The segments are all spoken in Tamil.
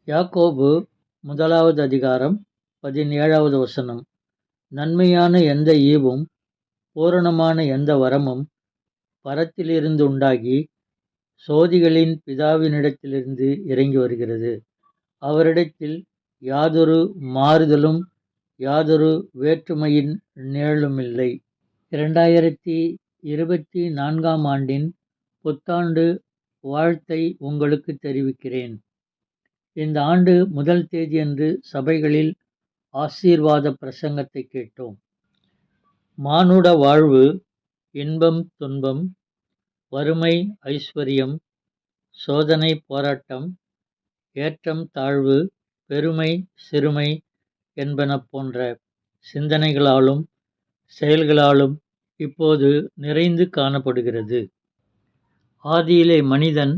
யாக்கோபு 1வது அதிகாரம் 17வது வசனம். நன்மையான எந்த ஈவும் பூரணமான எந்த வரமும் பரத்திலிருந்து உண்டாகி சோதிகளின் பிதாவினிடத்திலிருந்து இறங்கி வருகிறது. அவரிடத்தில் யாதொரு மாறுதலும் யாதொரு வேற்றுமையின் நிழலுமில்லை. 2024ஆம் ஆண்டின் புத்தாண்டு வாழ்த்தை உங்களுக்கு தெரிவிக்கிறேன். இந்த ஆண்டு முதல் தேதியன்று சபைகளில் ஆசீர்வாத பிரசங்கத்தை கேட்டோம். மானுட வாழ்வு, இன்பம் துன்பம், வறுமை ஐஸ்வர்யம், சோதனை போராட்டம், ஏற்றம் தாழ்வு, பெருமை சிறுமை என்பன போன்ற சிந்தனைகளாலும் செயல்களாலும் இப்போது நிறைந்து காணப்படுகிறது. ஆதியிலே மனிதன்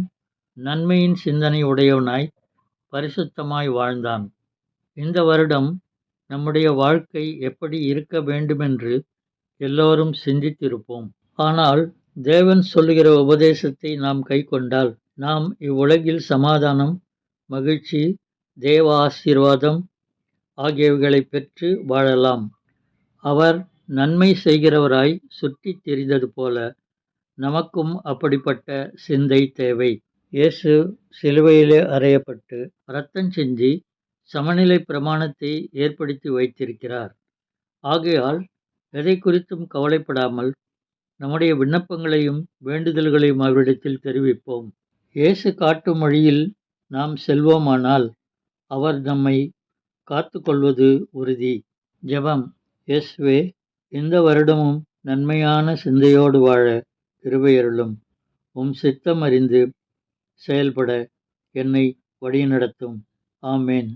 நன்மையின் சிந்தனை உடையவனாய் பரிசுத்தமாய் வாழ்ந்தான். இந்த வருடம் நம்முடைய வாழ்க்கை எப்படி இருக்க வேண்டுமென்று எல்லோரும் சிந்தித்திருப்போம். ஆனால் தேவன் சொல்லுகிற உபதேசத்தை நாம் கைக்கொண்டால் நாம் இவ்வுலகில் சமாதானம், மகிழ்ச்சி, தேவ ஆசீர்வாதம் ஆகியவைகளை பெற்று வாழலாம். அவர் நன்மை செய்கிறவராய் சுற்றித் திரிந்தது போல நமக்கும் அப்படிப்பட்ட சிந்தை தேவை. இயேசு சிலுவையிலே அறையப்பட்டு இரத்தம் சிந்தி சமநிலை பிரமாணத்தை ஏற்படுத்தி வைத்திருக்கிறார். ஆகையால் எதை குறித்தும் கவலைப்படாமல் நம்முடைய விண்ணப்பங்களையும் வேண்டுதல்களையும் அவரிடத்தில் தெரிவிப்போம். இயேசு காட்டும் வழியில் நாம் செல்வோமானால் அவர் நம்மை காத்து கொள்வது உறுதி. ஜெபம். இயேசுவே, இந்த வருடமும் நன்மையான சிந்தையோடு வாழ கிருபையருளும். உம் சித்தம் அறிந்து செயல்பட என்னை வழிநடத்தும். ஆமேன்.